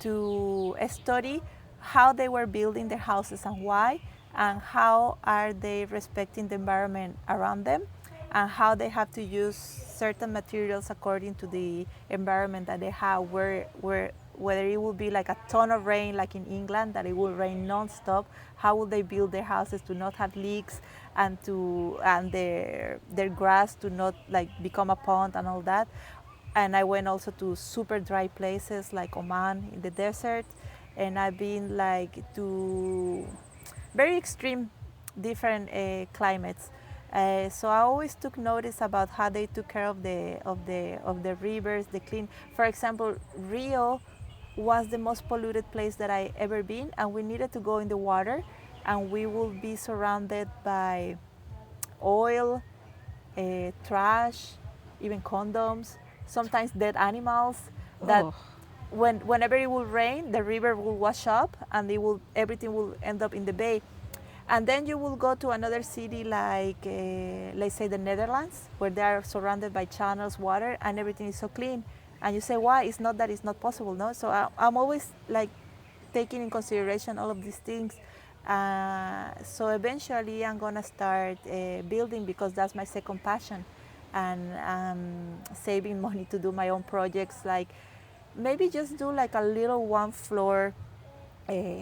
to study how they were building their houses and why, and how are they respecting the environment around them, and how they have to use certain materials according to the environment that they have, whether it will be like a ton of rain like in England, that it will rain non-stop, how will they build their houses to not have leaks, and their grass to not like become a pond and all that. And I went also to super dry places like Oman in the desert, and I've been like to very extreme different climates. So I always took notice about how they took care of the rivers, the clean. For example, Rio was the most polluted place that I ever been, and we needed to go in the water, and we will be surrounded by oil, trash, even condoms, sometimes dead animals. That Oh. whenever it will rain, the river will wash up, and everything will end up in the bay. And then you will go to another city like, let's say, the Netherlands, where they are surrounded by channels, water, and everything is so clean. And you say, why? It's not that it's not possible, no? So I'm always like taking in consideration all of these things. So eventually I'm gonna start building, because that's my second passion, and saving money to do my own projects, like maybe just do like a little one floor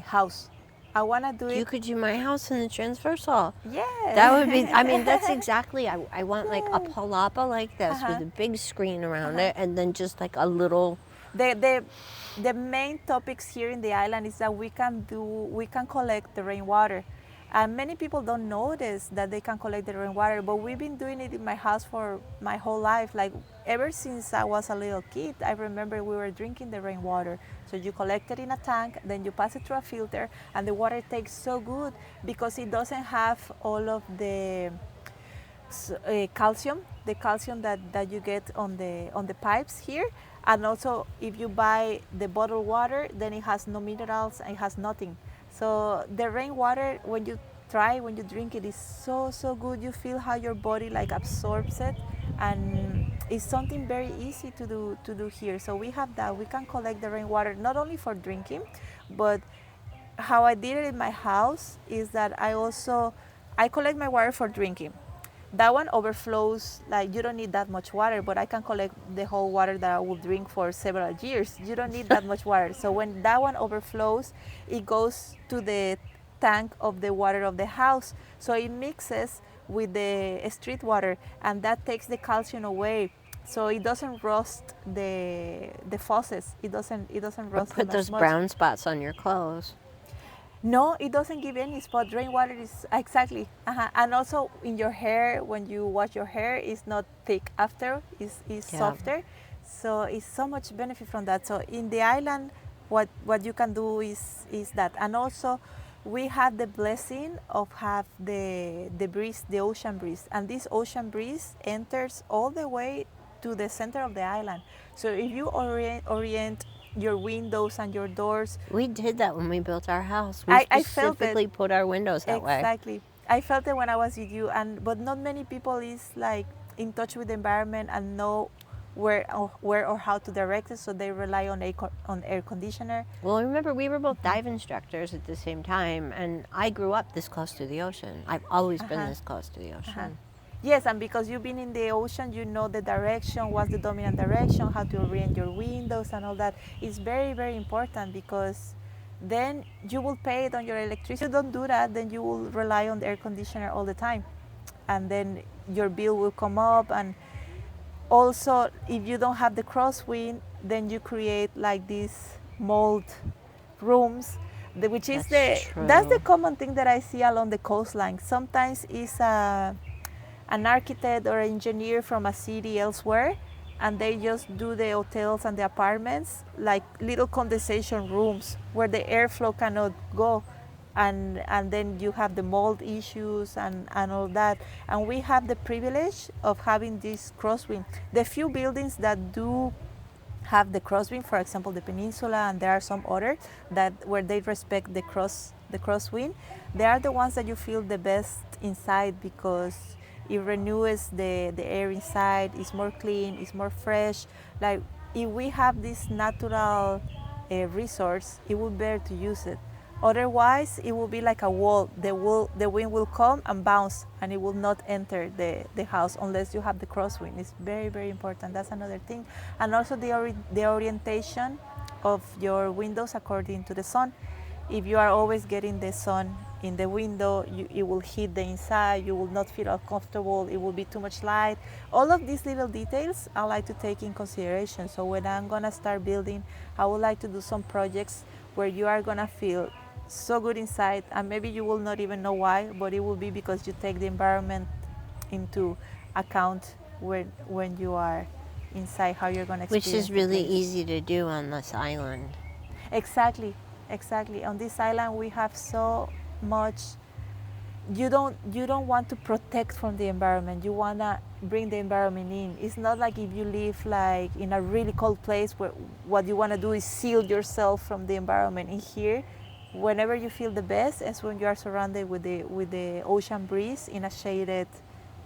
house. I wanna do it. You could do my house in the transversal. Yeah. That would be, I mean, that's exactly, I want like a palapa like this Uh-huh. with a big screen around it, and then just like a little, The main topics here in the island is that we can collect the rainwater, and many people don't notice that they can collect the rainwater, but we've been doing it in my house for my whole life. Like ever since I was a little kid, I remember we were drinking the rainwater. So you collect it in a tank, then you pass it through a filter, and the water tastes so good because it doesn't have all of the calcium, the calcium that you get on the pipes here. And also, if you buy the bottled water, then it has no minerals and it has nothing. So the rainwater, when you drink it, is so good. You feel how your body like absorbs it, and it's something very easy to do here. So we have that. We can collect the rainwater not only for drinking, but how I did it in my house is that I collect my water for drinking. that one overflows, like you don't need that much water, but I can collect the whole water that I will drink for several years. You don't need that much water. So when that one overflows, it goes to the tank of the water of the house. So it mixes with the street water, and that takes the calcium away. So it doesn't rust the faucets. It doesn't Or rust put them as those much. brown spots on your clothes. No, it doesn't give any spot. Rainwater is exactly, and also in your hair, when you wash your hair, it's not thick after, it's Yeah. softer. So it's so much benefit from that. So in the island, what you can do is that, and also we have the blessing of have the breeze, the ocean breeze, and this ocean breeze enters all the way to the center of the island. So if you orient your windows and your doors. We did that when we built our house. We I felt it. specifically put our windows that way. Exactly. I felt it when I was with you, but not many people is like in touch with the environment and know where or how to direct it, so they rely on air conditioner. Well, remember, we were both dive instructors at the same time, and I grew up this close to the ocean. I've always been this close to the ocean. Yes, and because you've been in the ocean, you know the direction, what's the dominant direction, how to orient your windows and all that. It's very, very important, because then you will pay it on your electricity. If you don't do that, then you will rely on the air conditioner all the time. And then your bill will come up. And also, if you don't have the crosswind, then you create like these mold rooms, which is that's the common thing that I see along the coastline. Sometimes it's an architect or engineer from a city elsewhere, and they just do the hotels and the apartments like little condensation rooms where the airflow cannot go, and then you have the mold issues and all that. And we have the privilege of having this crosswind. The few buildings that do have the crosswind, for example the Peninsula, and there are some others that where they respect the crosswind, they are the ones that you feel the best inside, because it renews the air inside. It's more clean, it's more fresh. Like if we have this natural resource, it would be better to use it. Otherwise, it will be like a wall. The wind will come and bounce, and it will not enter the house unless you have the crosswind. It's very, very important. That's another thing. And also the orientation of your windows according to the sun. If you are always getting the sun in the window, it will hit the inside. You will not feel uncomfortable. It will be too much light. All of these little details I like to take in consideration. So when I'm gonna start building, I would like to do some projects where you are gonna feel so good inside, and maybe you will not even know why, but it will be because you take the environment into account when you are inside, how you're gonna experience. Which is really easy to do on this island. Exactly. On this island, we have so much. You don't want to protect from the environment. You wanna bring the environment in. It's not like if you live like in a really cold place where what you wanna do is seal yourself from the environment. In here, whenever you feel the best is when you are surrounded with the ocean breeze in a shaded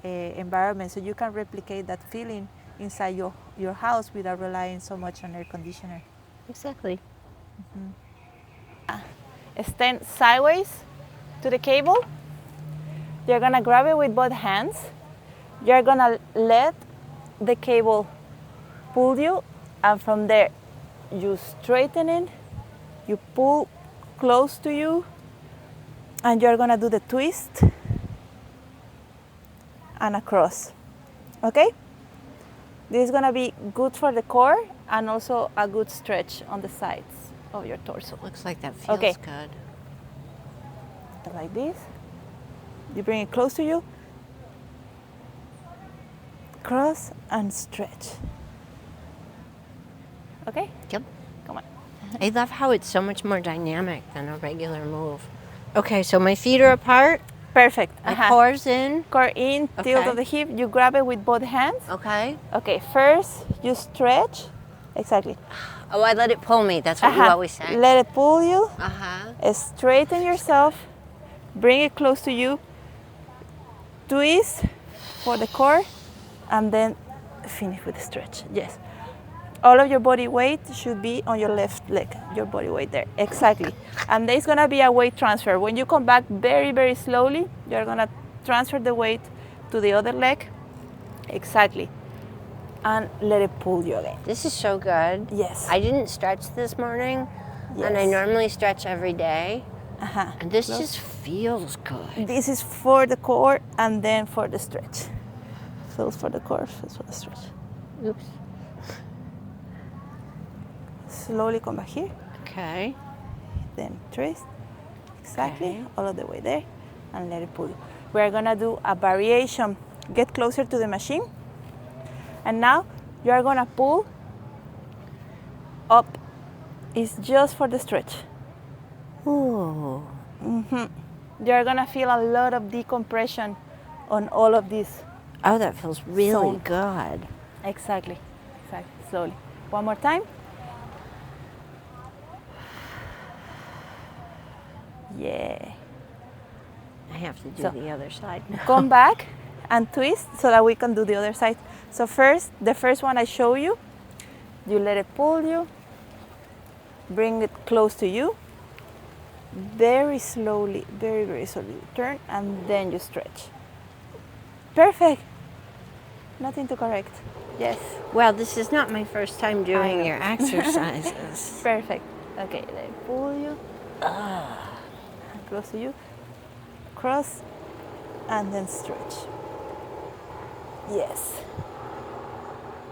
environment. So you can replicate that feeling inside your house without relying so much on air conditioner. Exactly. Stand sideways to the cable. You're gonna grab it with both hands. You're gonna let the cable pull you, and from there you straighten it, you pull close to you, and you're gonna do the twist and across. Okay? This is gonna be good for the core and also a good stretch on the sides of your torso. Looks like that feels good. Like this. You bring it close to you, cross and stretch. Okay? Yep. Come on. I love how it's so much more dynamic than a regular move. Okay, so my feet are apart. Perfect. My core's in. Core in, tilt of the hip. You grab it with both hands. Okay. Okay, first you stretch. Exactly. Oh, I let it pull me. That's what you always say. Let it pull you. Uh-huh. Straighten yourself. Bring it close to you. Twist for the core, and then finish with the stretch. Yes. All of your body weight should be on your left leg. Your body weight there. Exactly. And there's gonna be a weight transfer. When you come back very, very slowly, you're gonna transfer the weight to the other leg. Exactly. And let it pull you again. This is so good. Yes. I didn't stretch this morning, and I Yes. normally stretch every day. Uh-huh. And this just feels good. This is for the core and then for the stretch. Feels for the core, feels for the stretch. Oops. Slowly come back here. Okay. Then twist. Exactly. Okay. All of the way there. And let it pull you. We're gonna do a variation. Get closer to the machine. And now you are gonna pull up. It's just for the stretch. Ooh. You're gonna feel a lot of decompression on all of this. Oh, that feels really Zone. good. Exactly. Exactly. Slowly. One more time. Yeah. I have to do So- the other side now. Come back and twist so that we can do the other side. So first, the first one I show you, you let it pull you, bring it close to you, very slowly, very, very slowly turn, and then you stretch. Perfect. Nothing to correct. Yes. Well, this is not my first time doing know. your exercises. Perfect. Okay, let it pull you. Close to you. Cross, and then stretch. Yes.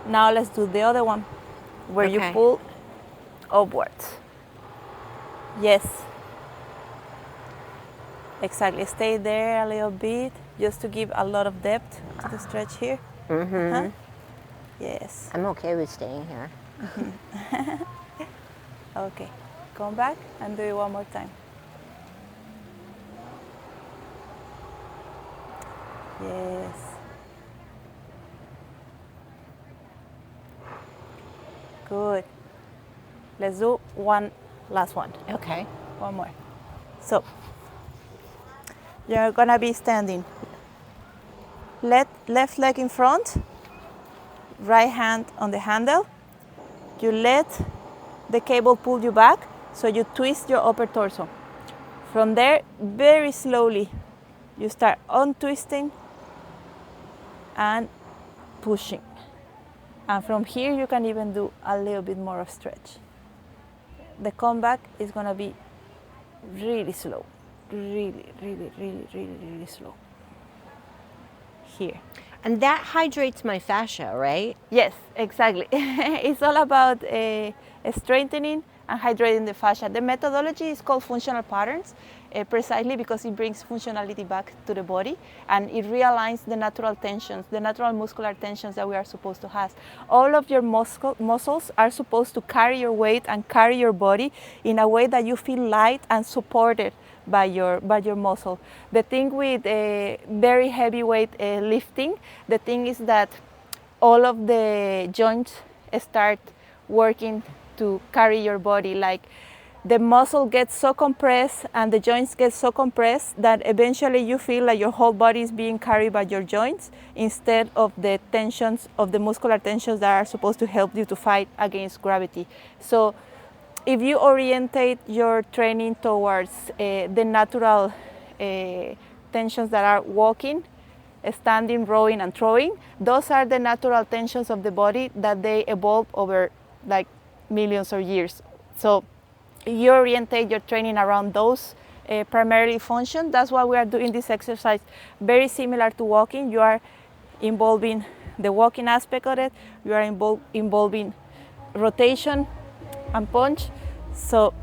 Now let's do the other one, where you Okay. pull upwards. Yes. Exactly. Stay there a little bit, just to give a lot of depth to the stretch here. Uh-huh. Yes. I'm okay with staying here. Okay. Come back and do it one more time. Yes. Good. Let's do one last one. Okay. One more. So, you're gonna be standing. Left leg in front, right hand on the handle. You let the cable pull you back, so you twist your upper torso. From there, very slowly, you start untwisting and pushing. And from here, you can even do a little bit more of stretch. The comeback is gonna be really slow. Really, really, really, really, really slow. Here. And that hydrates my fascia, right? Yes, exactly. It's all about strengthening and hydrating the fascia. The methodology is called functional patterns, precisely because it brings functionality back to the body and it realigns the natural tensions, the natural muscular tensions that we are supposed to have. All of your muscles are supposed to carry your weight and carry your body in a way that you feel light and supported by your muscle. The thing with very heavyweight lifting, the thing is that all of the joints start working to carry your body. Like the muscle gets so compressed and the joints get so compressed that eventually you feel like your whole body is being carried by your joints instead of the tensions, of the muscular tensions that are supposed to help you to fight against gravity. So if you orientate your training towards the natural tensions that are walking, standing, rowing, and throwing, those are the natural tensions of the body that they evolve over like millions of years. So you orientate your training around those primarily function. That's why we are doing this exercise. Very similar to walking, you are involving the walking aspect of it, you are involving rotation and punch. So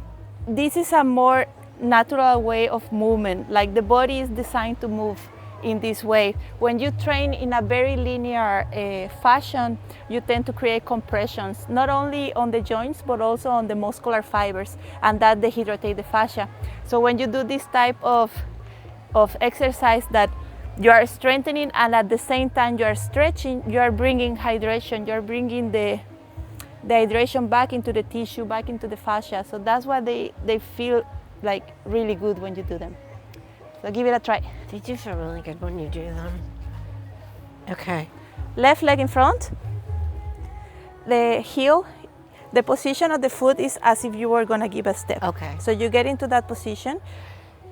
this is a more natural way of movement. Like the body is designed to move in this way. When you train in a very linear fashion, you tend to create compressions, not only on the joints, but also on the muscular fibers, and that dehydrate the fascia. So when you do this type of exercise that you are strengthening and at the same time you are stretching, you are bringing hydration, you are bringing the hydration back into the tissue, back into the fascia. So that's why they feel like really good when you do them. So give it a try. They do feel really good when you do them. Okay. Left leg in front. The heel, the position of the foot is as if you were gonna give a step. Okay. So you get into that position.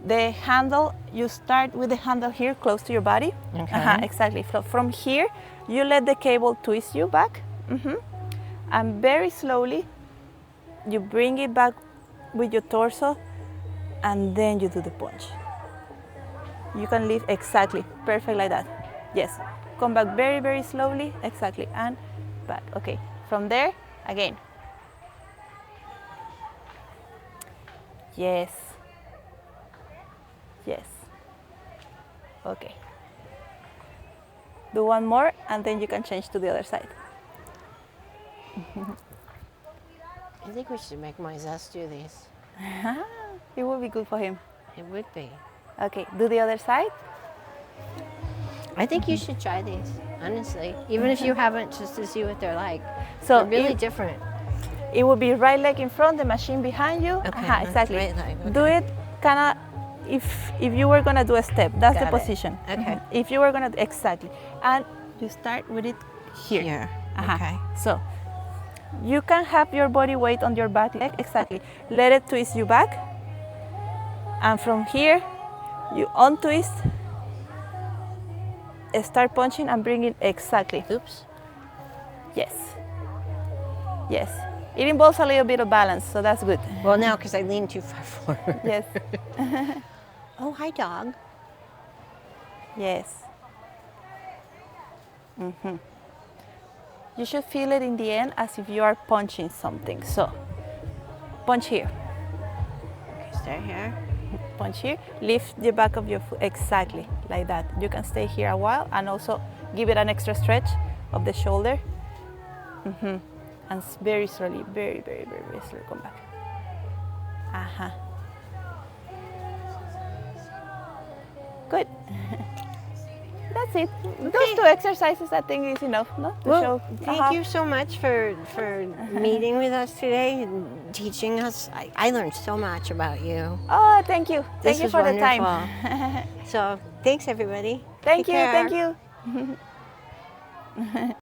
The handle, you start with the handle here close to your body. Okay. Exactly. From here, you let the cable twist you back. And very slowly, you bring it back with your torso, and then you do the punch. You can leave exactly, perfect like that. Yes. Come back very, very slowly, exactly, and back. Okay. From there, again. Yes. Yes. Okay. Do one more, and then you can change to the other side. I think we should make Moises do these. It will be good for him. It would be. Okay, do the other side. I think you should try these, honestly. Even if you haven't, just to see what they're like. So They're really different. It will be right leg in front, the machine behind you. Okay, Exactly. right leg, okay. Do it kind of if you were gonna do a step. That's Got the it. position. Okay. If you were gonna exactly, and you start with it here. Here. Okay. So you can have your body weight on your back leg. Exactly. Let it twist you back, and from here you untwist. Start punching and bring it exactly. Oops. Yes. Yes. It involves a little bit of balance, so that's good. Well, now because I leaned too far forward. Yes. Oh, hi, dog. Yes. You should feel it in the end as if you are punching something. So, punch here. Okay, stay here. Punch here. Lift the back of your foot exactly like that. You can stay here a while and also give it an extra stretch of the shoulder. And very slowly, very, very, very, very slowly come back. Good. That's it. Those two exercises, I think, is enough, no? To Well, show. thank you so much for meeting with us today and teaching us. I learned so much about you. Oh, thank you. This Thank you was for the wonderful. time. So, thanks, everybody. Thank Take you. care. Thank you.